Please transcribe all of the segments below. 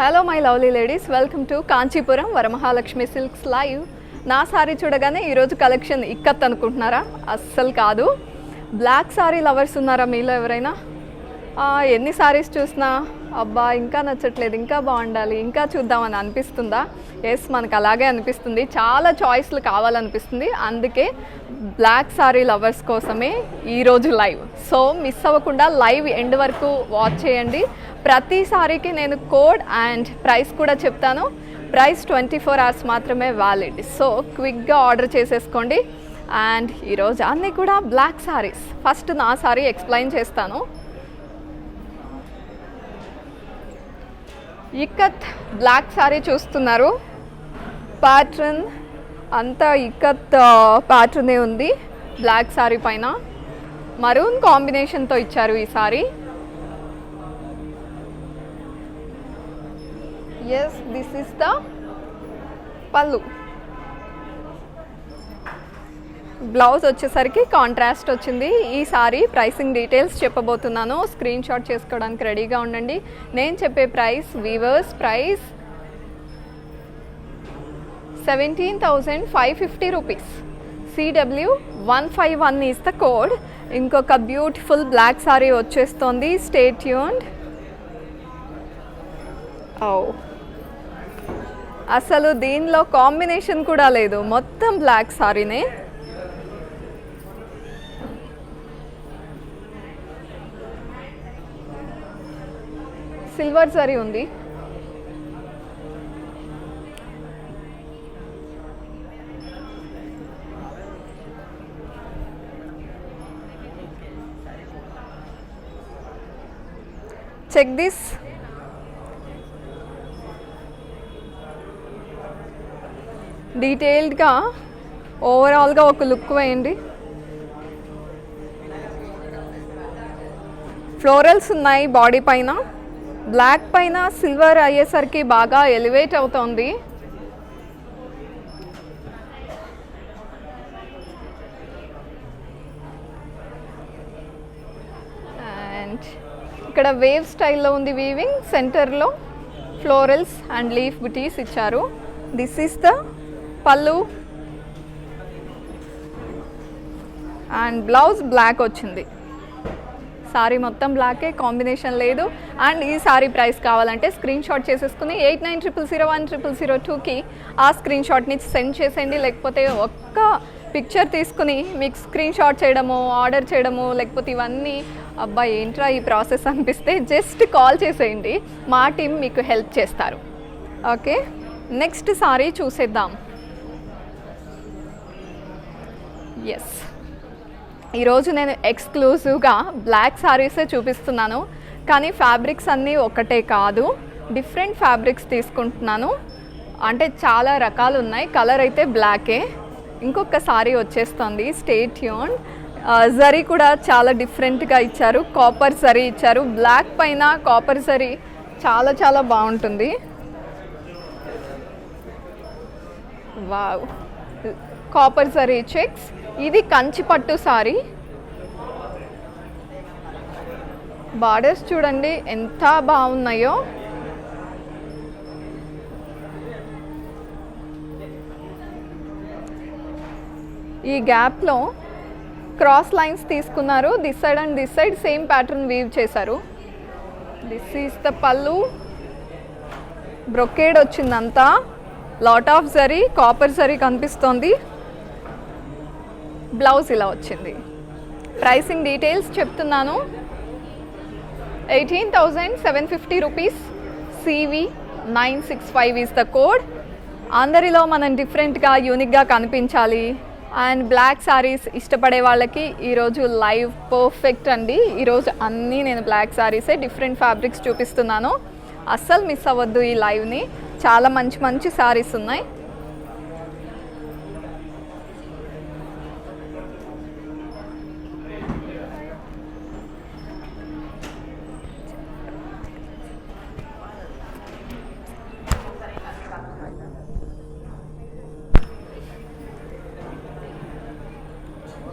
Hello my lovely ladies, welcome to Kanchipuram Varamahalakshmi silks live. నా sorry చూడగానే ఈరోజు కలెక్షన్ ఇక్కత్ అనుకుంటున్నారా? అస్సలు కాదు. బ్లాక్ సారీ లవర్స్ ఉన్నారా మీలో ఎవరైనా? ఎన్ని సారీస్ చూసినా అబ్బా ఇంకా నచ్చట్లేదు, ఇంకా బాగుండాలి, ఇంకా చూద్దామని అనిపిస్తుందా? ఎస్, మనకు అలాగే అనిపిస్తుంది. చాలా చాయిస్లు కావాలనిపిస్తుంది. అందుకే బ్లాక్ సారీ లవర్స్ కోసమే ఈరోజు లైవ్. సో మిస్ అవ్వకుండా లైవ్ ఎండ్ వరకు వాచ్ చేయండి. ప్రతి సారీకి నేను కోడ్ అండ్ ప్రైస్ కూడా చెప్తాను. ప్రైస్ 24 hours మాత్రమే వ్యాలిడ్. సో క్విక్గా ఆర్డర్ చేసేసుకోండి. అండ్ ఈరోజు అన్నీ కూడా బ్లాక్ సారీస్. ఫస్ట్ నా సారీ ఎక్స్ప్లెయిన్ చేస్తాను. ఇక్కత్ బ్లాక్ సారీ చూస్తున్నారు. ప్యాటర్న్ అంతా ఇక్కత్ ప్యాటర్నే ఉంది. బ్లాక్ సారీ పైన మరూన్ కాంబినేషన్తో ఇచ్చారు ఈ sari. Yes, this is the pallu. Blouse వచ్చేసరికి కాంట్రాస్ట్ వచ్చింది. ఈ సారీ ప్రైసింగ్ డీటెయిల్స్ చెప్పబోతున్నాను. స్క్రీన్ షాట్ చేసుకోవడానికి రెడీగా ఉండండి. నేను చెప్పే price weavers price 17,550 rupees. CW151 is the code. ఇంకొక బ్యూటిఫుల్ బ్లాక్ సారీ వచ్చేస్తుంది. Stay tuned. అసలు దీనిలో కాంబినేషన్ కూడా లేదు, మొత్తం బ్లాక్ సారీనే. సిల్వర్ జరీ ఉంది. Check this. డీటెయిల్డ్గా ఓవరాల్గా ఒక లుక్ వేయండి. ఫ్లోరల్స్ ఉన్నాయి బాడీ పైన. బ్లాక్ పైన సిల్వర్ అయ్యేసరికి బాగా ఎలివేట్ అవుతుంది. అండ్ ఇక్కడ వేవ్ స్టైల్లో ఉంది వీవింగ్. సెంటర్లో ఫ్లోరల్స్ అండ్ లీఫ్ బుటీస్ ఇచ్చారు. దిస్ ఈస్ ద పల్లు అండ్ బ్లౌజ్ బ్లాక్ వచ్చింది. సారీ మొత్తం బ్లాకే, కాంబినేషన్ లేదు. అండ్ ఈ సారీ ప్రైస్ కావాలంటే స్క్రీన్ షాట్ చేసేసుకుని 8900010002కి ఆ స్క్రీన్ షాట్ని సెండ్ చేసేయండి. లేకపోతే ఒక్క పిక్చర్ తీసుకుని మీకు స్క్రీన్ షాట్ చేయడము, ఆర్డర్ చేయడము, లేకపోతే ఇవన్నీ అబ్బా ఏంట్రా ఈ ప్రాసెస్ అనిపిస్తే జస్ట్ కాల్ చేసేయండి. మా టీం మీకు హెల్ప్ చేస్తారు. ఓకే, నెక్స్ట్ సారీ చూసేద్దాం. ఎస్, ఈరోజు నేను ఎక్స్క్లూజివ్గా బ్లాక్ సారీసే చూపిస్తున్నాను. కానీ ఫ్యాబ్రిక్స్ అన్నీ ఒకటే కాదు, డిఫరెంట్ ఫ్యాబ్రిక్స్ తీసుకుంటున్నాను. అంటే చాలా రకాలు ఉన్నాయి. కలర్ అయితే బ్లాకే. ఇంకొక సారీ వచ్చేస్తుంది. Stay tuned. జరీ కూడా చాలా డిఫరెంట్గా ఇచ్చారు. కాపర్ జరీ ఇచ్చారు. బ్లాక్ పైన కాపర్ జరీ చాలా చాలా బాగుంటుంది. Wow, copper zari checks. ఇది కంచి పట్టు సారీ. బార్డర్స్ చూడండి ఎంత బాగున్నాయో. ఈ గ్యాప్లో క్రాస్ లైన్స్ తీసుకున్నారు. This side and this side same pattern weave చేశారు. This is the pallu. Brocade వచ్చిందంతా. Lot of zari, copper zari కనిపిస్తోంది. బ్లౌజ్ ఇలా వచ్చింది. ప్రైసింగ్ డీటెయిల్స్ చెప్తున్నాను. 18,750 rupees. CV965 is the code. అందరిలో మనం డిఫరెంట్గా యూనిక్గా కనిపించాలి. అండ్ బ్లాక్ సారీస్ ఇష్టపడే వాళ్ళకి ఈరోజు లైవ్ పర్ఫెక్ట్ అండి. ఈరోజు అన్నీ నేను బ్లాక్ సారీసే, డిఫరెంట్ ఫ్యాబ్రిక్స్ చూపిస్తున్నాను. అస్సలు మిస్ అవ్వద్దు ఈ లైవ్ని. చాలా మంచి మంచి సారీస్ ఉన్నాయి.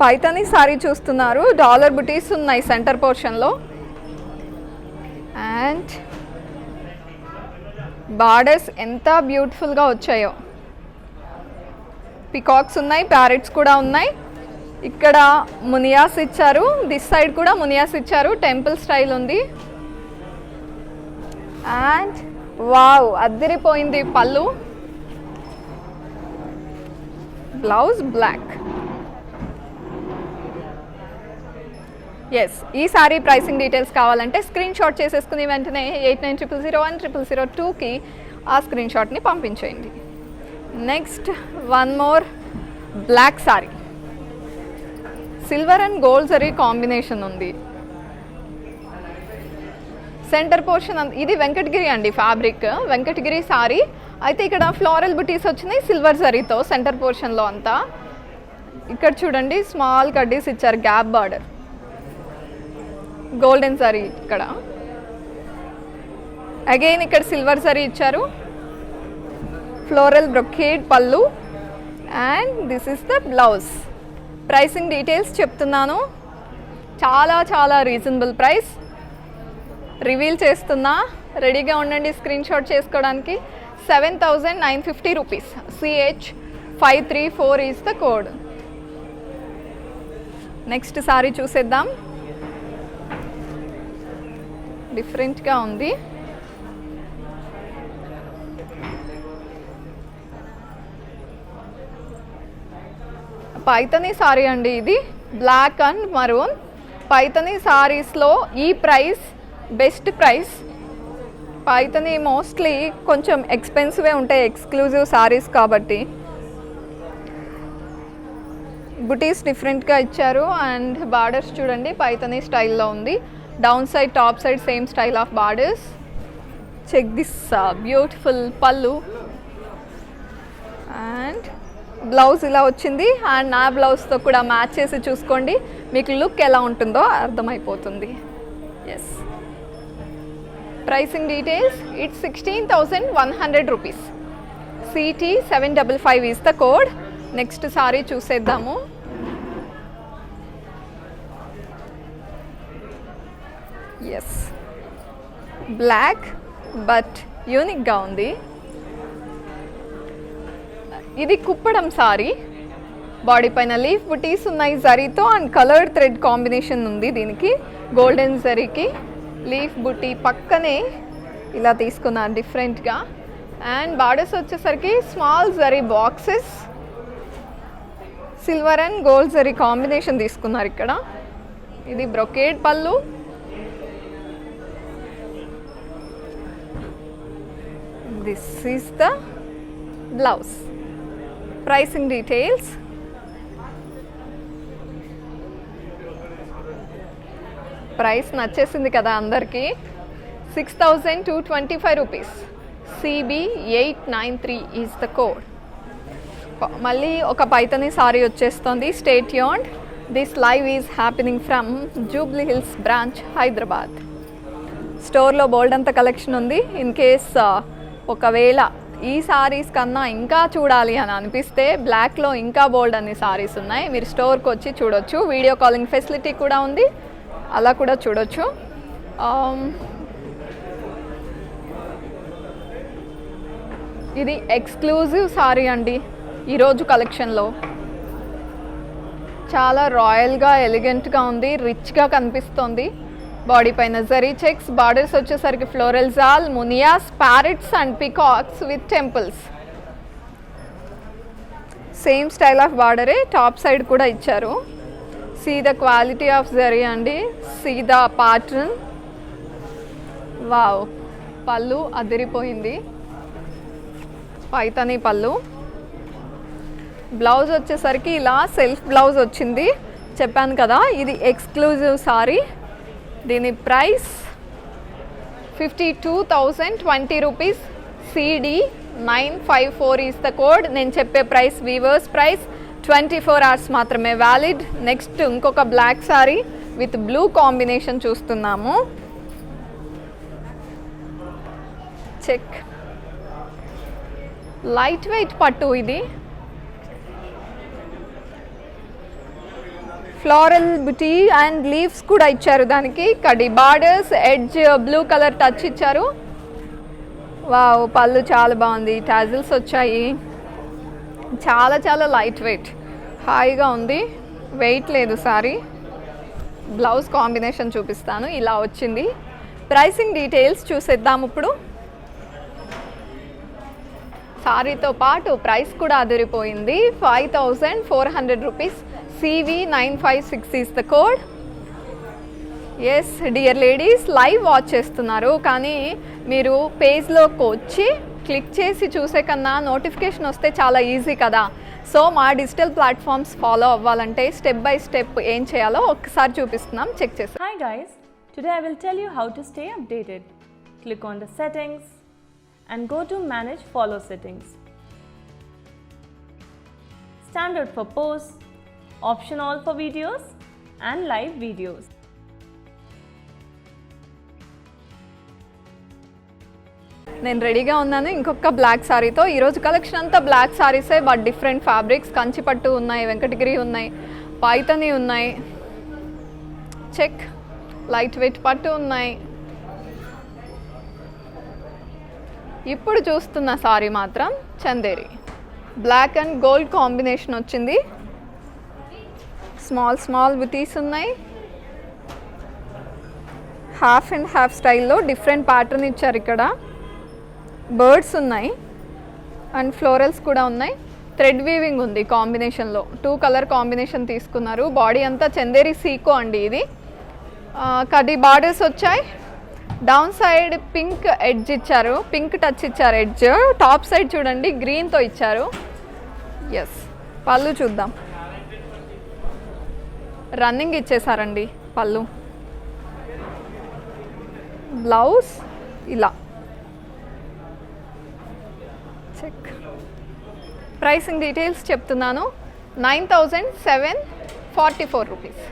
పైతాని సారీ చూస్తున్నారు. డాలర్ బుటీస్ ఉన్నాయి సెంటర్ పోర్షన్లో. అండ్ బార్డర్స్ ఎంత బ్యూటిఫుల్గా వచ్చాయో. పికాక్స్ ఉన్నాయి, ప్యారెట్స్ కూడా ఉన్నాయి. ఇక్కడ మునియాస్ ఇచ్చారు, దిస్ సైడ్ కూడా మునియాస్ ఇచ్చారు, టెంపుల్ స్టైల్ ఉంది. అండ్ వావ్, అదిరిపోయింది పళ్ళు. Blouse black. ఎస్, ఈ సారీ ప్రైసింగ్ డీటెయిల్స్ కావాలంటే స్క్రీన్ షాట్ చేసేసుకుని వెంటనే 8900010002కి ఆ స్క్రీన్ షాట్ని పంపించేయండి. Next one more black sari, silver and gold zari combination ఉంది. సెంటర్ పోర్షన్ ఇది వెంకటగిరి అండి, ఫ్యాబ్రిక్ వెంకటగిరి సారీ. అయితే ఇక్కడ ఫ్లోరల్ బుటీస్ వచ్చినాయి సిల్వర్ జరీతో సెంటర్ పోర్షన్లో అంతా. ఇక్కడ చూడండి స్మాల్ కడ్డీస్ ఇచ్చారు, గ్యాప్ బార్డర్, గోల్డెన్ జరీ. ఇక్కడ అగైన్ ఇక్కడ సిల్వర్ జరీ ఇచ్చారు, ఫ్లోరల్ బ్రొకేడ్ పళ్ళు. And this is the blouse. Pricing details చెప్తున్నాను, చాలా చాలా రీజనబుల్ ప్రైస్ రివీల్ చేస్తున్నా, రెడీగా ఉండండి స్క్రీన్ షాట్ చేసుకోవడానికి. 7950 rupees. CH534 is the code. Next sorry చూసేద్దాం, డిఫరెంట్గా ఉంది. పైతనీ సారీ అండి ఇది, బ్లాక్ అండ్ మరూన్. పైతనీ సారీస్లో ఈ price best price. Paithani mostly కొంచెం ఎక్స్పెన్సివే ఉంటాయి, ఎక్స్క్లూజివ్ సారీస్ కాబట్టి. బుటీస్ డిఫరెంట్గా ఇచ్చారు. అండ్ బార్డర్స్ చూడండి పైతనీ స్టైల్లో ఉంది, down side top side same style of borders. Check this beautiful pallu. And blouse ఇలా వచ్చింది. అండ్ నా బ్లౌజ్తో కూడా మ్యాచ్ చేసి చూసుకోండి, మీకు లుక్ ఎలా ఉంటుందో అర్థమైపోతుంది. Yes, pricing details, it's 16,100 rupees. CT755 is the code. Next sari చూసేద్దాము. ఎస్, బ్లాక్ బట్ యూనిక్గా ఉంది. ఇది కుప్పడం సారీ, బాడీ పైన లీఫ్ బుటీస్ ఉన్నాయి జరీతో. అండ్ కలర్డ్ థ్రెడ్ కాంబినేషన్ ఉంది దీనికి, గోల్డెన్ జరీకి లీఫ్ బుటీ పక్కనే ఇలా తీసుకున్నారు డిఫరెంట్గా. అండ్ బార్డర్స్ వచ్చేసరికి small zari boxes, silver and gold zari combination తీసుకున్నారు ఇక్కడ. ఇది బ్రొకేడ్ పళ్ళు. This is the blouse. Pricing details, price నచ్చేసింది కదా అందరికీ. 6,225 rupees. CB893 is the code. మళ్ళీ ఒక పైతనీ సారీ వచ్చేస్తుంది. Stay tuned, this live is happening from Jubilee hills branch, Hyderabad. స్టోర్లో బోల్డ్ అంత కలెక్షన్ ఉంది. ఇన్ కేస్ ఒకవేళ ఈ సారీస్ కన్నా ఇంకా చూడాలి అని అనిపిస్తే బ్లాక్లో ఇంకా బోల్డ్ అన్ని సారీస్ ఉన్నాయి, మీరు స్టోర్కి వచ్చి చూడొచ్చు. వీడియో కాలింగ్ ఫెసిలిటీ కూడా ఉంది, అలా కూడా చూడొచ్చు. ఇది ఎక్స్క్లూజివ్ సారీ అండి ఈరోజు కలెక్షన్లో. చాలా రాయల్గా ఎలిగెంట్గా ఉంది, రిచ్గా కనిపిస్తుంది. బాడీ పైన జరీ చెక్స్, బార్డర్స్ వచ్చేసరికి floral jaal, munias, parrots and peacocks with temples. Same style of బార్డరే టాప్ సైడ్ కూడా ఇచ్చారు. See the quality of zari అండి, సీ ద ప్యాటర్న్. వావ్, పళ్ళు అదిరిపోయింది, పైతనీ పళ్ళు. బ్లౌజ్ వచ్చేసరికి ఇలా సెల్ఫ్ బ్లౌజ్ వచ్చింది, చెప్పాను కదా ఇది ఎక్స్క్లూజివ్ సారీ. దీని price 52,020 rupees. CD954 is the code. నేను చెప్పే ప్రైస్ వీవర్స్ ప్రైస్, 24 hours మాత్రమే వ్యాలిడ్. నెక్స్ట్ ఇంకొక black sari with blue combination చూస్తున్నాము. చెక్, లైట్ వెయిట్ పట్టు ఇది. ఫ్లోరల్ బుటీ అండ్ లీవ్స్ కూడా ఇచ్చారు దానికి. కడి borders, edge blue colour touch ఇచ్చారు. వావ్, పళ్ళు చాలా బాగుంది, టాజిల్స్ వచ్చాయి, చాలా చాలా లైట్ వెయిట్, హాయిగా ఉంది, వెయిట్ లేదు సారీ. బ్లౌజ్ కాంబినేషన్ చూపిస్తాను, ఇలా వచ్చింది. ప్రైసింగ్ డీటెయిల్స్ చూసేద్దాం ఇప్పుడు. సారీతో పాటు ప్రైస్ కూడా అదిరిపోయింది. 5400 rupees. CV956 is the code. Yes dear ladies, live watch చేస్తున్నారు కానీ మీరు పేజ్లోకి వచ్చి క్లిక్ చేసి చూసే కన్నా నోటిఫికేషన్ వస్తే చాలా ఈజీ కదా. సో మా డిజిటల్ ప్లాట్ఫామ్స్ ఫాలో అవ్వాలంటే స్టెప్ బై స్టెప్ ఏం చేయాలో ఒక్కసారి చూపిస్తున్నాం, చెక్ చేసి. Hi guys, today I will tell you how to stay updated. Click on the settings and go to manage follow settings. Standard for posts, option all for videos and live videos. నేను రెడీగా ఉన్నాను ఇంకొక black సారీతో. ఈరోజు collection అంతా black సారీసే, but different fabrics. కంచిపట్టు ఉన్నాయి, వెంకటగిరి ఉన్నాయి, పైతని ఉన్నాయి, check light weight పట్టు ఉన్నాయి. ఇప్పుడు చూస్తున్న సారీ మాత్రం Chanderi, black and gold combination వచ్చింది. స్మాల్ స్మాల్ బుటీస్ ఉన్నాయి, హాఫ్ అండ్ హాఫ్ స్టైల్లో డిఫరెంట్ ప్యాటర్న్ ఇచ్చారు. ఇక్కడ బర్డ్స్ ఉన్నాయి అండ్ ఫ్లోరల్స్ కూడా ఉన్నాయి. థ్రెడ్ వీవింగ్ ఉంది కాంబినేషన్లో, 2 కలర్ కాంబినేషన్ తీసుకున్నారు. బాడీ అంతా చందేరి సీకో అండి ఇది. కడి బార్డర్స్ వచ్చాయి. డౌన్ సైడ్ పింక్ ఎడ్జ్ ఇచ్చారు, పింక్ టచ్ ఇచ్చారు ఎడ్జ్. టాప్ సైడ్ చూడండి గ్రీన్తో ఇచ్చారు. ఎస్, పళ్ళు చూద్దాం. రన్నింగ్ ఇచ్చేసారండి పళ్ళు. బ్లౌజ్ ఇలా. చెక్ ప్రైసింగ్ డీటెయిల్స్ చెప్తున్నాను. 9744 rupees.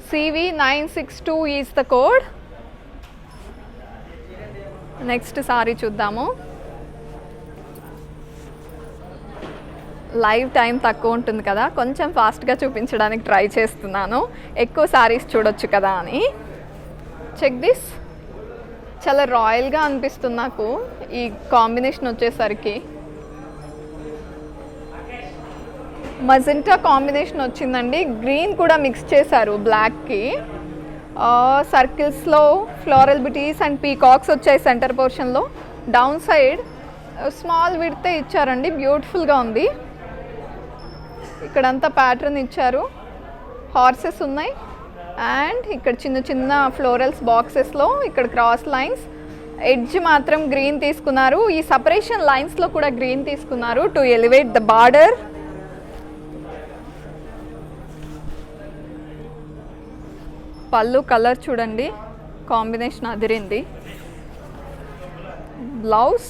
CV962 is the code. Next sorry చూద్దాము. లైవ్ టైం తక్కువ ఉంటుంది కదా, కొంచెం ఫాస్ట్గా చూపించడానికి ట్రై చేస్తున్నాను, ఎక్కువ సారీస్ చూడొచ్చు కదా అని. చెక్ దిస్, చాలా రాయల్గా అనిపిస్తుంది నాకు ఈ కాంబినేషన్ వచ్చేసరికి. మజెంటా కాంబినేషన్ వచ్చిందండి, గ్రీన్ కూడా మిక్స్ చేశారు బ్లాక్కి. సర్కిల్స్లో ఫ్లోరల్ బుటీస్ అండ్ పీకాక్స్ వచ్చాయి సెంటర్ పోర్షన్లో. డౌన్ సైడ్ స్మాల్ విడ్తే ఇచ్చారండి, బ్యూటిఫుల్గా ఉంది. ఇక్కడంతా ప్యాటర్న్ ఇచ్చారు, హార్సెస్ ఉన్నాయి అండ్ ఇక్కడ చిన్న చిన్న ఫ్లోరల్స్ బాక్సెస్లో ఇక్కడ క్రాస్ లైన్స్. ఎడ్జ్ మాత్రం గ్రీన్ తీసుకున్నారు. ఈ సపరేషన్ లైన్స్లో కూడా గ్రీన్ తీసుకున్నారు టు ఎలివేట్ ద బార్డర్. పళ్ళు కలర్ చూడండి, కాంబినేషన్ అదిరింది. బ్లౌజ్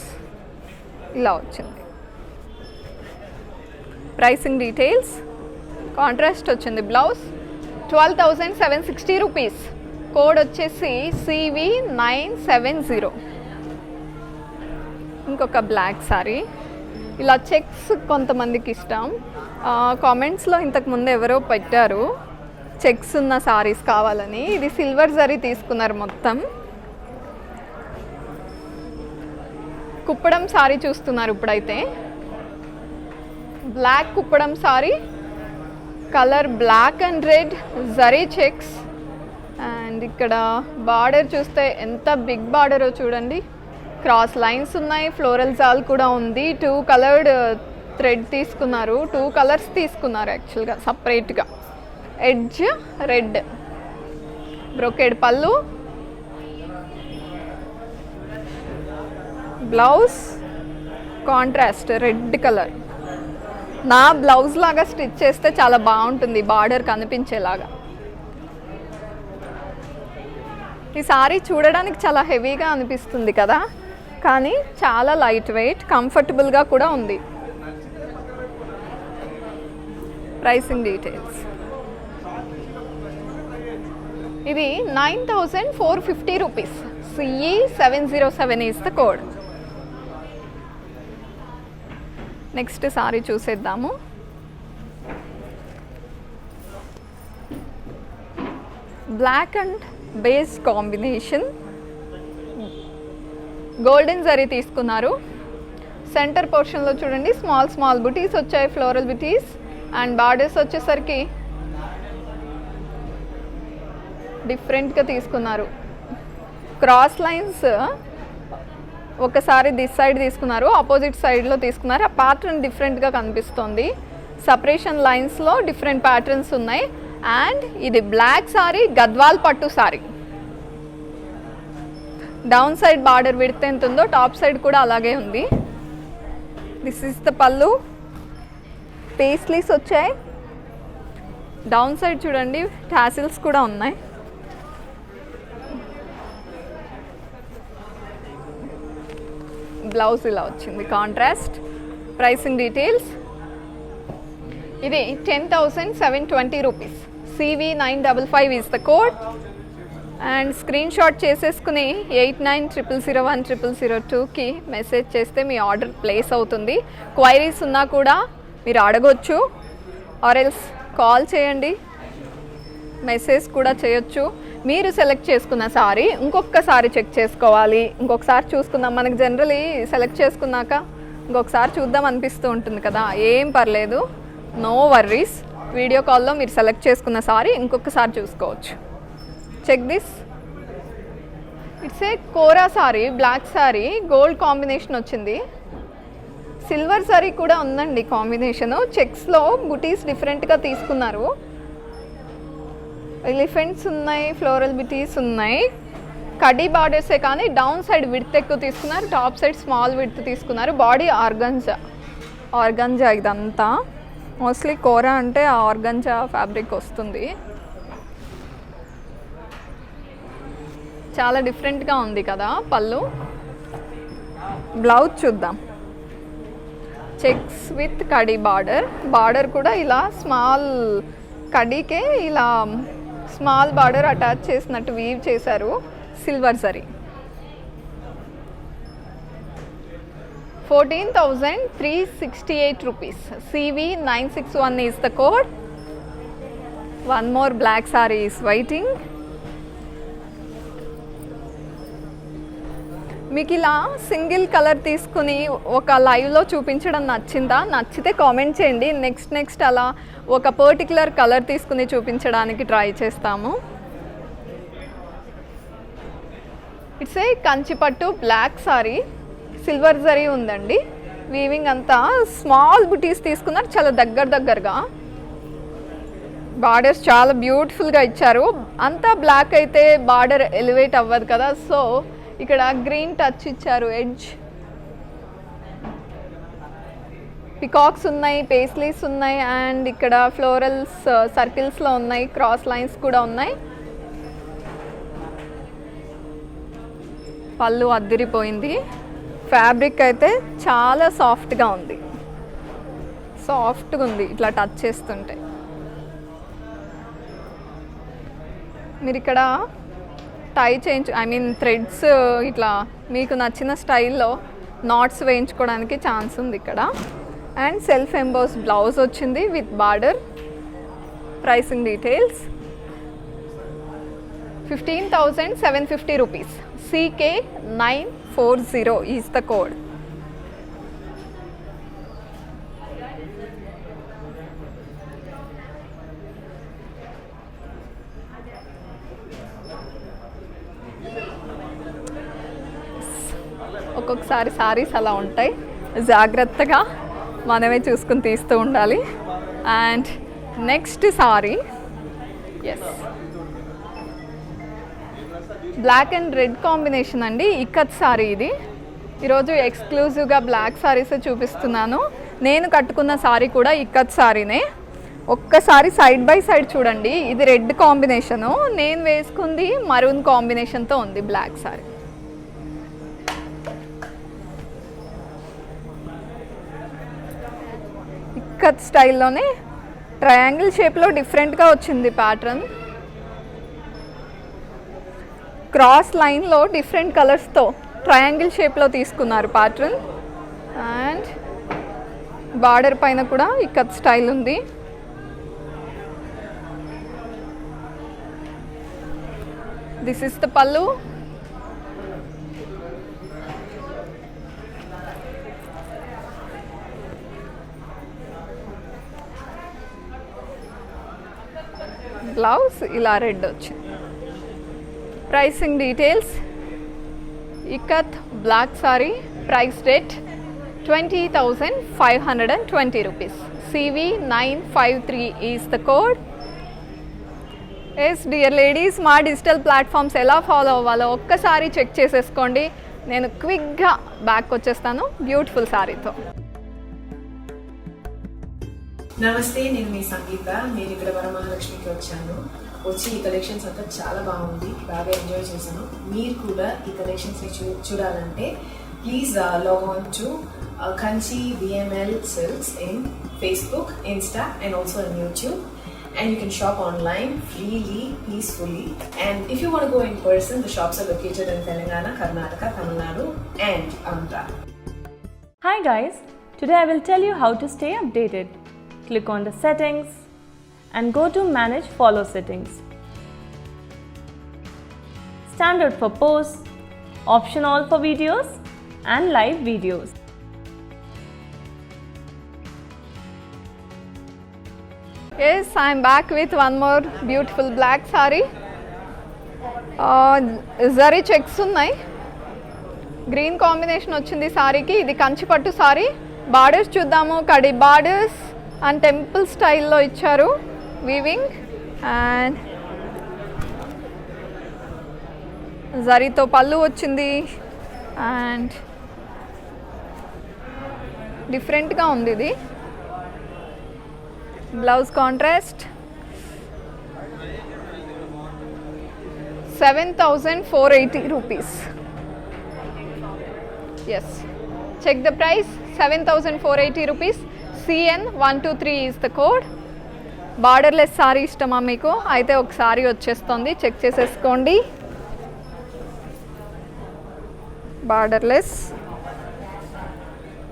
ఇలా వచ్చింది. ప్రైసింగ్ డీటెయిల్స్, కాంట్రాస్ట్ వచ్చింది బ్లౌజ్. 12,760 రూపీస్. కోడ్ వచ్చేసి CV970. ఇంకొక బ్లాక్ సారీ. ఇలా చెక్స్ కొంతమందికి ఇష్టం. కామెంట్స్లో ఇంతకుముందు ఎవరో పెట్టారు చెక్స్ ఉన్న సారీస్ కావాలని. ఇది సిల్వర్ జరీ తీసుకున్నారు మొత్తం. కుప్పడం సారీ చూస్తున్నారు ఇప్పుడైతే. Black Kuppadam sari, colour black and red, zari checks. And ఇక్కడ బార్డర్ చూస్తే ఎంత బిగ్ బార్డరో చూడండి. క్రాస్ లైన్స్ ఉన్నాయి, ఫ్లోరల్ జాల్ కూడా ఉంది. 2 కలర్డ్ థ్రెడ్ తీసుకున్నారు, 2 కలర్స్ తీసుకున్నారు యాక్చువల్గా సపరేట్గా. ఎడ్జ్ రెడ్, బ్రోకెడ్ పళ్ళు, బ్లౌజ్ కాంట్రాస్ట్ రెడ్ కలర్. నా బ్లౌజ్ లాగా స్టిచ్ చేస్తే చాలా బాగుంటుంది, బార్డర్ కనిపించేలాగా. ఈ సారీ చూడడానికి చాలా హెవీగా అనిపిస్తుంది కదా, కానీ చాలా లైట్ వెయిట్, కంఫర్టబుల్గా కూడా ఉంది. ప్రైసింగ్ డీటెయిల్స్, ఇది 9,450 rupees. CE707 is the code. Next sari చూసేద్దాము. Black and base combination, golden zari తీసుకున్నారు. సెంటర్ పోర్షన్లో చూడండి స్మాల్ స్మాల్ బుటీస్ వచ్చాయి, ఫ్లోరల్ బుటీస్. అండ్ బార్డర్స్ వచ్చేసరికి డిఫరెంట్గా తీసుకున్నారు. క్రాస్ లైన్స్ ఒకసారి దిస్ సైడ్ తీసుకున్నారు, ఆపోజిట్ సైడ్లో తీసుకున్నారు. ఆ ప్యాటర్న్ డిఫరెంట్గా కనిపిస్తుంది. సపరేషన్ లైన్స్లో డిఫరెంట్ ప్యాటర్న్స్ ఉన్నాయి. అండ్ ఇది బ్లాక్ సారీ, గద్వాల్ పట్టు sorry. Down side border width ఎంత ఉందో టాప్ సైడ్ కూడా అలాగే ఉంది. దిస్ ఇస్ ద పళ్ళు. పేస్లీస్ వచ్చాయి. డౌన్ సైడ్ చూడండి టాసిల్స్ కూడా ఉన్నాయి. బ్లౌజ్ ఇలా వచ్చింది కాంట్రాస్ట్. Pricing details. ఇది 10,720 rupees. CV955 is the code. And screen shot చేసేసుకుని 8900010002కి మెసేజ్ చేస్తే మీ ఆర్డర్ ప్లేస్ అవుతుంది. క్వైరీస్ ఉన్నా కూడా మీరు అడగొచ్చు, ఆర్ ఎల్స్ కాల్ చేయండి, మెసేజ్ కూడా చేయొచ్చు. మీరు సెలెక్ట్ చేసుకున్న సారీ ఇంకొకసారి చెక్ చేసుకోవాలి, ఇంకొకసారి చూసుకుందాం. మనకి జనరలీ సెలెక్ట్ చేసుకున్నాక ఇంకొకసారి చూద్దాం అనిపిస్తూ ఉంటుంది కదా, ఏం పర్లేదు, నో వర్రీస్. వీడియో కాల్లో మీరు సెలెక్ట్ చేసుకున్న సారీ ఇంకొకసారి చూసుకోవచ్చు. Check this. It's a kora sari, black sari, gold combination వచ్చింది. సిల్వర్ సారీ కూడా ఉందండి కాంబినేషను. చెక్స్లో బుటీస్ డిఫరెంట్గా తీసుకున్నారు. ఎలిఫెంట్స్ ఉన్నాయి, ఫ్లోరల్ బుటీస్ ఉన్నాయి. కడీ బార్డర్సే కానీ డౌన్ సైడ్ విడ్త్ ఎక్కువ తీసుకున్నారు, టాప్ సైడ్ స్మాల్ విడ్త్ తీసుకున్నారు. బాడీ ఆర్గంజా ఇదంతా. మోస్ట్లీ కోరా అంటే ఆర్గంజా ఫ్యాబ్రిక్ వస్తుంది. చాలా డిఫరెంట్గా ఉంది కదా పళ్ళు. బ్లౌజ్ చూద్దాం. చెక్స్ విత్ కడీ బార్డర్ కూడా ఇలా స్మాల్ కడీకే ఇలా స్మాల్ బార్డర్ అటాచ్ చేసినట్టు వీవ్ చేశారు. Silver zari. 14,368 rupees. CV961 is the code. One more black sari is waiting. మీకు ఇలా సింగిల్ కలర్ తీసుకుని ఒక లైవ్లో చూపించడం నచ్చిందా? నచ్చితే కామెంట్ చేయండి. నెక్స్ట్ అలా ఒక పర్టికులర్ కలర్ తీసుకుని చూపించడానికి ట్రై చేస్తాము. It's a Kanchipattu black sari, silver zari ఉందండి. వీవింగ్ అంతా స్మాల్ బుటీస్ తీసుకున్నారు, చాలా దగ్గరగా. బార్డర్స్ చాలా బ్యూటిఫుల్గా ఇచ్చారు. అంతా బ్లాక్ అయితే బార్డర్ ఎలివేట్ అవ్వదు కదా, సో ఇక్కడ గ్రీన్ టచ్ ఇచ్చారు. ఎడ్జ్ పికాక్స్ ఉన్నాయి, పేస్లీస్ ఉన్నాయి, అండ్ ఇక్కడ ఫ్లోరల్స్ సర్కిల్స్లో ఉన్నాయి, క్రాస్ లైన్స్ కూడా ఉన్నాయి. పళ్ళు అద్దిరిపోయింది. ఫ్యాబ్రిక్ అయితే చాలా సాఫ్ట్గా ఉంది, ఇట్లా టచ్ చేస్తుంటే. మీరు ఇక్కడ టై థ్రెడ్స్ ఇట్లా మీకు నచ్చిన స్టైల్లో నాట్స్ వేయించుకోవడానికి ఛాన్స్ ఉంది ఇక్కడ. అండ్ సెల్ఫ్ ఎంబోస్ బ్లౌజ్ వచ్చింది with border. Pricing details. 15,750 rupees. CK940 is the code. ఒక్కొక్కసారి సారీస్ అలా ఉంటాయి, జాగ్రత్తగా మనమే చూసుకుని తీస్తూ ఉండాలి. And next sari, yes, black and red combination అండి. ఇక్కత్ సారీ ఇది. ఈరోజు ఎక్స్క్లూజివ్గా బ్లాక్ సారీస్ చూపిస్తున్నాను. నేను కట్టుకున్న సారీ కూడా ఇక్కత్ సారీనే. ఒక్కసారి సైడ్ బై సైడ్ చూడండి. ఇది రెడ్ కాంబినేషను, నేను వేసుకుంది మరూన్ కాంబినేషన్తో ఉంది బ్లాక్ సారీ. ఇక్కత్ స్టైల్లోనే ట్రయాంగిల్ షేప్లో డిఫరెంట్గా వచ్చింది ప్యాటర్న్. క్రాస్ లైన్లో డిఫరెంట్ కలర్స్తో ట్రయాంగిల్ షేప్లో తీసుకున్నారు ప్యాటర్న్. అండ్ బార్డర్ పైన కూడా ఇక్కత్ స్టైల్ ఉంది. This is the pallu. Blouse ఇలా రెడ్ వచ్చింది. Pricing details. Ikat black sari price rate 20,520 rupees. CV953 is the code. Yes dear ladies, మా డిజిటల్ ప్లాట్ఫామ్స్ ఎలా ఫాలో అవ్వాలో ఒక్కసారి చెక్ చేసేసుకోండి. నేను క్విక్గా బ్యాక్ వచ్చేస్తాను బ్యూటిఫుల్ శారీతో. నమస్తే, నేను మీ సంగీత. నేను ఇక్కడ వరమహాలక్ష్మికి వచ్చి ఈ కలెక్షన్స్ అంతా చాలా బాగుంది, బాగా ఎంజాయ్ చేశాను. మీరు కూడా ఈ కలెక్షన్స్ చూడాలంటే please log on to Kanchi VML Silks in Facebook, Insta and also on YouTube. And you can shop online freely, peacefully. And if you want to go in person, the shops are located in Telangana, Karnataka, Tamil Nadu and Andhra. Hi guys, today I will tell you how to stay updated. Click on the settings and go to manage follow settings. Standard for posts, option all for videos and live videos. Yes, I am back with one more beautiful black saree. Zari checks ఉన్నాయి, green combination వచ్చింది సారీకి. ఇది కంచిపట్టు sorry. Borders చూద్దాము. కడి borders and temple స్టైల్లో ఇచ్చారు weaving. And జరీతో పళ్ళు వచ్చింది అండ్ డిఫరెంట్గా ఉంది ఇది. Blouse contrast. 7,480 rupees. Yes, check the price. 7,480 rupees. CN123 is the code. Borderless sorry ఇష్టమా మీకు? అయితే ఒక సారీ వచ్చేస్తుంది, చెక్ చేసేసుకోండి. బార్డర్లెస్.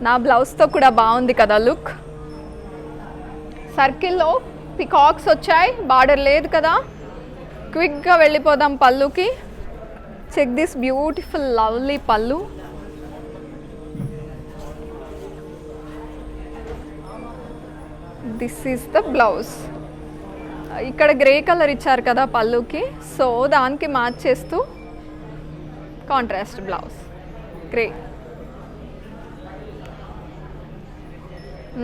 నా బ్లౌజ్తో కూడా బాగుంది కదా లుక్. సర్కిల్లో పికాక్స్ వచ్చాయి, బార్డర్ లేదు కదా. క్విక్గా వెళ్ళిపోదాం పళ్ళుకి. చెక్ దిస్ బ్యూటిఫుల్ లవ్లీ పళ్ళు. This is the blouse. ఇక్కడ గ్రే కలర్ ఇచ్చారు కదా పళ్ళుకి, సో దానికి మ్యాచ్ చేస్తూ contrast blouse grey.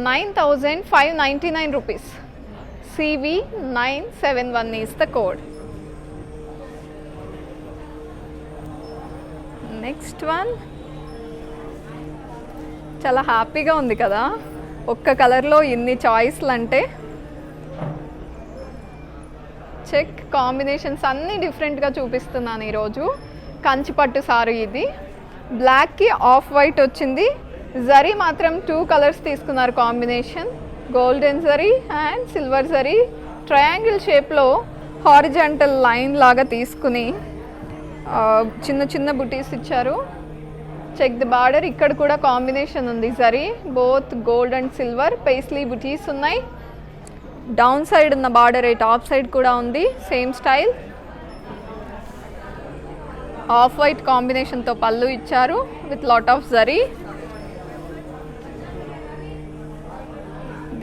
9,599 rupees. CV971 is the code. Next one చాలా హ్యాపీగా ఉంది కదా, ఒక్క కలర్లో ఇన్ని చాయిస్లు అంటే. చెక్ కాంబినేషన్స్ అన్నీ డిఫరెంట్గా చూపిస్తున్నాను ఈరోజు. కంచిపట్టు సారీ ఇది. బ్లాక్కి ఆఫ్ వైట్ వచ్చింది. జరీ మాత్రం 2 కలర్స్ తీసుకున్నారు combination. Golden zari and silver zari triangle షేప్లో హారిజాంటల్ లైన్ లాగా తీసుకుని చిన్న చిన్న బుటీస్ ఇచ్చారు. Check the border. ఇక్కడ కూడా కాంబినేషన్ ఉంది zari, both gold and silver. Paisley butis ఉన్నాయి. డౌన్ సైడ్ ఉన్న బార్డర్ టాప్ సైడ్ కూడా ఉంది, సేమ్ స్టైల్. ఆఫ్ వైట్ కాంబినేషన్తో పళ్ళు ఇచ్చారు with lot of zari.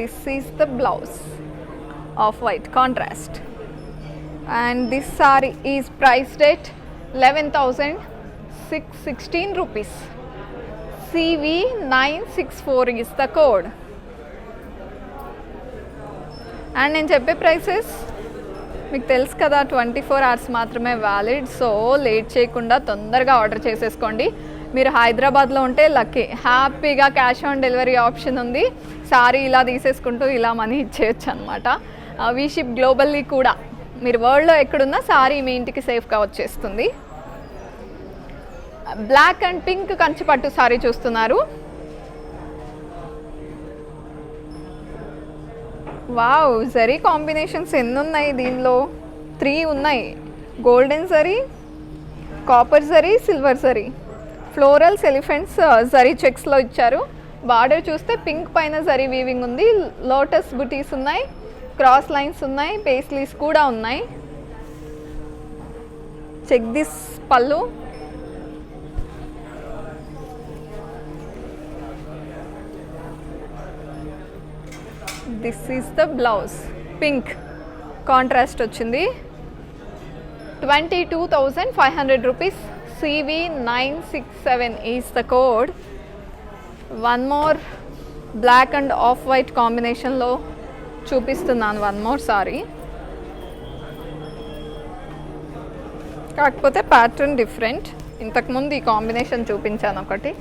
This is the blouse of white contrast, and this saree is priced at 11,616 rupees. CV964 is the code. And నేను చెప్పే prices మీకు తెలుసు కదా, 24 hours మాత్రమే వ్యాలిడ్. సో లేట్ చేయకుండా తొందరగా ఆర్డర్ చేసేసుకోండి. మీరు హైదరాబాద్లో ఉంటే లక్కీ, హ్యాపీగా క్యాష్ ఆన్ డెలివరీ ఆప్షన్ ఉంది. సారీ ఇలా తీసేసుకుంటూ ఇలా మనీ ఇచ్చేయచ్చు అనమాట. వీ షిప్ గ్లోబల్లీ కూడా. మీరు వరల్డ్లో ఎక్కడున్నా సారీ మీ ఇంటికి సేఫ్గా వచ్చేస్తుంది. Black and pink Kanchipattu sari చూస్తున్నారు. వావ్, జరీ కాంబినేషన్స్ ఎన్ని ఉన్నాయి దీనిలో? 3 ఉన్నాయి. Golden zari, copper zari, silver zari, florals, elephants zari చెక్స్లో ఇచ్చారు. బార్డర్ చూస్తే పింక్ పైన జరీ వీవింగ్ ఉంది. లోటస్ బుటీస్ ఉన్నాయి, క్రాస్ లైన్స్ ఉన్నాయి, పేస్లీస్ కూడా ఉన్నాయి. Check this pallu. This is the blouse. Pink contrast వచ్చింది. 22,500 rupees. CV967 is the code. One more black and off white కాంబినేషన్లో చూపిస్తున్నాను. వన్ మోర్ సారీ, కాకపోతే ప్యాటర్న్ డిఫరెంట్. ఇంతకుముందు ఈ కాంబినేషన్ చూపించాను ఒకటి.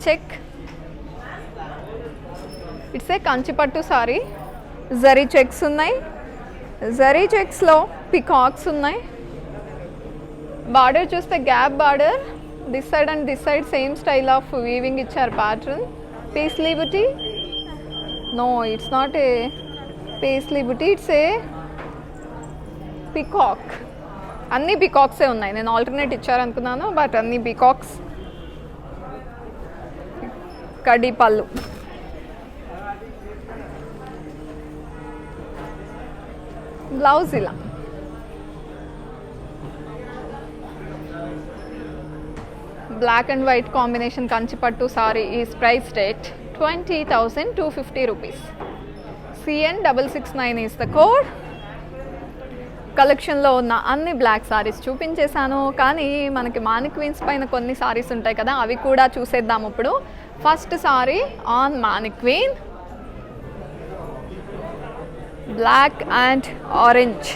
చెక్, ఇట్స్ ఏ కంచిపట్టు సారీ. జరీ చెక్స్ ఉన్నాయి. జరీ చెక్స్లో పికాక్స్ ఉన్నాయి. బార్డర్ చూస్తే gap border, this side and this side same style of weaving ఇచ్చారు pattern. Paisley buti, no it's not a paisley buti, it's a peacock. అన్ని పికాక్సే ఉన్నాయి. నేను ఆల్టర్నేట్ ఇచ్చారనుకున్నాను, బట్ అన్ని పికాక్స్. కడి పళ్ళు, బ్లౌజ్ ఇలా. బ్లాక్ అండ్ వైట్ కాంబినేషన్ కంచిపట్టు sari is price rate 20,250 rupees. CN669 is the code. కలెక్షన్లో ఉన్న అన్ని బ్లాక్ సారీస్ చూపించేశాను, కానీ మనకి మానిక్వీన్స్ పైన కొన్ని సారీస్ ఉంటాయి కదా, అవి కూడా చూసేద్దాం ఇప్పుడు. First sari on mannequin, black and orange.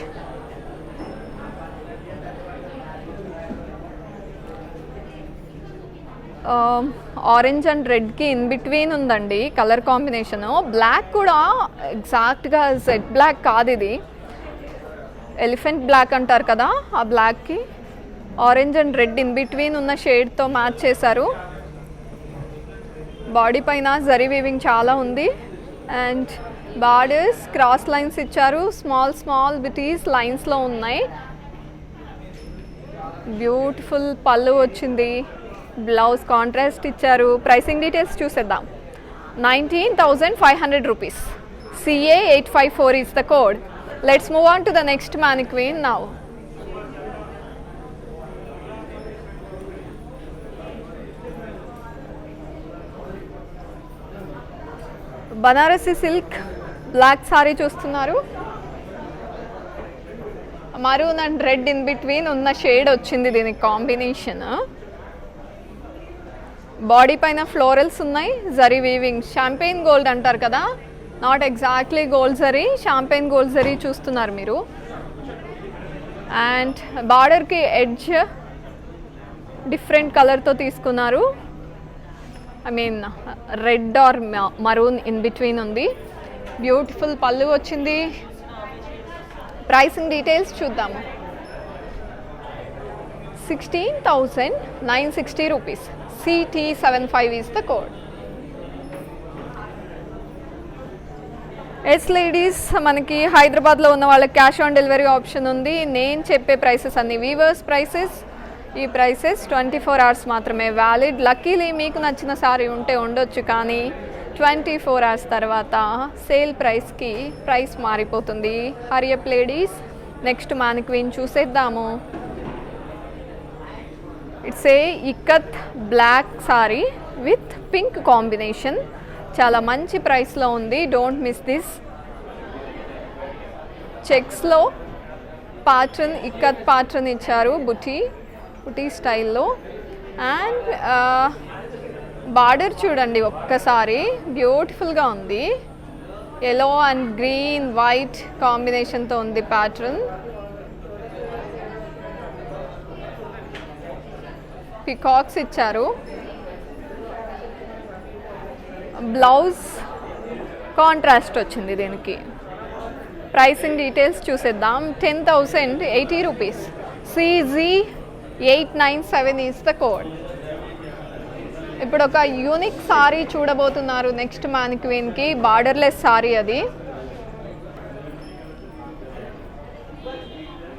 Orange and రెడ్కి ఇన్ బిట్వీన్ ఉందండి కలర్ కాంబినేషను. బ్లాక్ కూడా ఎగ్జాక్ట్గా జెడ్ బ్లాక్ కాదు, ఇది ఎలిఫెంట్ బ్లాక్ అంటారు కదా, ఆ బ్లాక్కి orange and red in between ఉన్న షేడ్తో మ్యాచ్ చేశారు. బాడీ పైన జరీ వీవింగ్ చాలా ఉంది. అండ్ బార్డర్స్ క్రాస్ లైన్స్ ఇచ్చారు. స్మాల్ స్మాల్ బిటీస్ లైన్స్లో ఉన్నాయి. బ్యూటిఫుల్ పళ్ళు వచ్చింది. బ్లౌజ్ కాంట్రాస్ట్ ఇచ్చారు. ప్రైసింగ్ డీటెయిల్స్ చూసేద్దాం. 19,500 rupees. CA854 is the code. Let's move on to the next mannequin now. Banarasi silk black sari చూస్తున్నారు. Maroon and red in between ఉన్న shade వచ్చింది దీనికి కాంబినేషన్. బాడీ పైన ఫ్లోరల్స్ ఉన్నాయి. జరీ వీవింగ్, షాంపెయిన్ గోల్డ్ అంటారు కదా, not exactly gold zari, champagne gold zari చూస్తున్నారు మీరు. అండ్ బార్డర్కి ఎడ్జ్ డిఫరెంట్ కలర్తో తీసుకున్నారు. I mean red or maroon in between ఉంది. బ్యూటిఫుల్ పళ్ళు వచ్చింది. ప్రైసింగ్ డీటెయిల్స్ చూద్దాము. 16,960 rupees. CT75 is the code. Yes ladies, మనకి హైదరాబాద్లో ఉన్న వాళ్ళకి క్యాష్ ఆన్ డెలివరీ ఆప్షన్ ఉంది. నేను చెప్పే ప్రైసెస్ అన్ని వీవర్స్ ప్రైసెస్. ఈ ప్రైసెస్ 24 అవర్స్ మాత్రమే వ్యాలిడ్. లక్కీలీ మీకు నచ్చిన సారీ ఉంటే ఉండొచ్చు, కానీ 24 అవర్స్ తర్వాత సేల్ ప్రైస్కి ప్రైస్ మారిపోతుంది. హరియప్ లేడీస్, నెక్స్ట్ మానిక్వీన్ చూసేద్దాము. It's a ikat black sari with pink combination. చాలా మంచి ప్రైస్లో ఉంది. Don't miss this. చెక్స్లో ప్యాటర్న్, ఇక్కత్ ప్యాటర్న్ ఇచ్చారు బుటీ స్టైల్లో. అండ్ బార్డర్ చూడండి ఒక్కసారి, బ్యూటిఫుల్గా ఉంది. ఎల్లో అండ్ గ్రీన్ వైట్ కాంబినేషన్తో ఉంది ప్యాటర్న్. పికాక్స్ ఇచ్చారు. బ్లౌజ్ కాంట్రాస్ట్ వచ్చింది దీనికి. ప్రైసింగ్ డీటెయిల్స్ చూసేద్దాం. 10,080 rupees. CZ897 is the code. ఇప్పుడు ఒక యూనిక్ సారీ చూడబోతున్నారు నెక్స్ట్ మానిక్వీన్కి. బార్డర్లెస్ సారీ అది.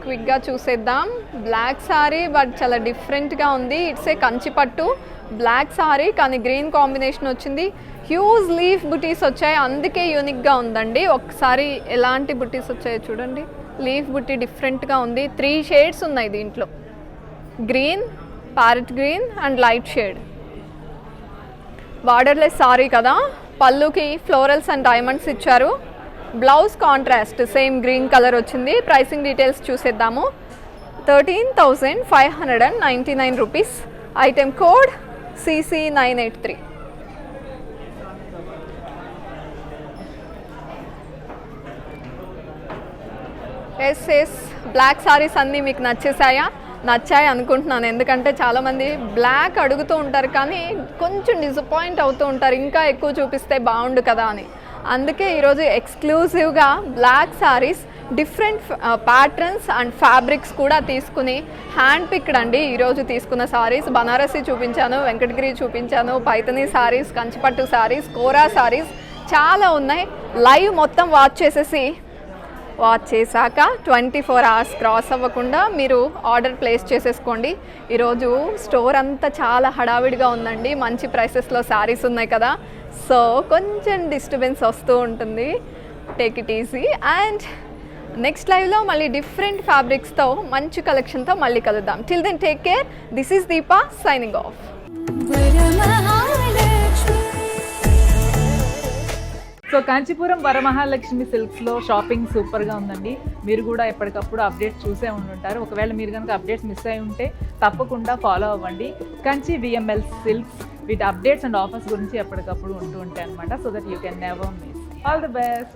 క్విక్గా చూసేద్దాం. బ్లాక్ సారీ బట్ చాలా డిఫరెంట్గా ఉంది. It's a Kanchipattu black sari, కానీ గ్రీన్ కాంబినేషన్ వచ్చింది. హ్యూజ్ లీఫ్ బుటీస్ వచ్చాయి, అందుకే యూనిక్గా ఉందండి. ఒకసారి ఎలాంటి బుటీస్ వచ్చాయో చూడండి. లీఫ్ బుటీ డిఫరెంట్గా ఉంది. 3 షేడ్స్ ఉన్నాయి దీంట్లో. Green, parrot green and light shade. Borderless sari కదా. పళ్ళుకి ఫ్లోరల్స్ అండ్ డైమండ్స్ ఇచ్చారు. Blouse contrast same green colour వచ్చింది. ప్రైసింగ్ డీటెయిల్స్ చూసేద్దాము. 13,599 rupees. Item code CC983. Yes black saris అన్నీ మీకు నచ్చాయి అనుకుంటున్నాను. ఎందుకంటే చాలామంది బ్లాక్ అడుగుతూ ఉంటారు కానీ కొంచెం డిసప్పాయింట్ అవుతూ ఉంటారు, ఇంకా ఎక్కువ చూపిస్తే బాగుండు కదా అని. అందుకే ఈరోజు ఎక్స్క్లూజివ్గా black saris different patterns and fabrics కూడా తీసుకుని హ్యాండ్ పిక్డ్ అండి. ఈరోజు తీసుకున్న సారీస్ బనారసి చూపించాను, వెంకటగిరి చూపించాను, పైతనీ సారీస్, కంచిపట్టు సారీస్, కోరా సారీస్ చాలా ఉన్నాయి. లైవ్ మొత్తం వాచ్ చేశాక 24 hours క్రాస్ అవ్వకుండా మీరు ఆర్డర్ ప్లేస్ చేసేసుకోండి. ఈరోజు స్టోర్ అంతా చాలా హడావిడిగా ఉందండి. మంచి ప్రైసెస్లో శారీస్ ఉన్నాయి కదా, సో కొంచెం డిస్టర్బెన్స్ వస్తూ ఉంటుంది. Take it easy. And next లైవ్లో మళ్ళీ డిఫరెంట్ ఫ్యాబ్రిక్స్తో మంచి కలెక్షన్తో మళ్ళీ కలుద్దాం. Till then take care. This is Deepa signing off. So Kanchipuram Varamahalakshmi సిల్క్స్లో షాపింగ్ సూపర్గా ఉందండి. మీరు కూడా ఎప్పటికప్పుడు అప్డేట్స్ చూసే ఉంటుంటారు. ఒకవేళ మీరు కనుక అప్డేట్స్ మిస్ అయి ఉంటే తప్పకుండా ఫాలో అవ్వండి. కంచి VML సిల్క్స్ వీటి అప్డేట్స్ అండ్ ఆఫర్స్ గురించి ఎప్పటికప్పుడు ఉంటూ ఉంటాయి అనమాట. So that you can never miss. All the best.